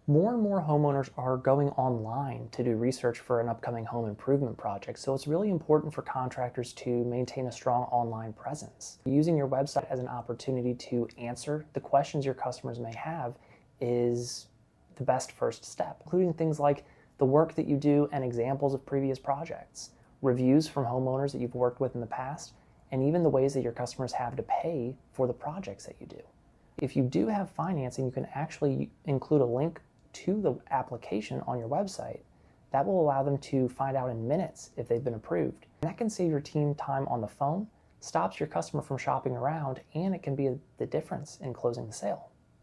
More and more homeowners are going online to do research for an upcoming home improvement project, so it's really important for contractors to maintain a strong online presence. Using your website as an opportunity to answer the questions your customers may have is the best first step, including things like the work that you do and examples of previous projects, reviews from homeowners that you've worked with in the past, and even the ways that your customers have to pay for the projects that you do. If you do have financing, you can actually include a link to the application on your website. That will allow them to find out in minutes if they've been approved. And that can save your team time on the phone, stops your customer from shopping around, and it can be the difference in closing the sale.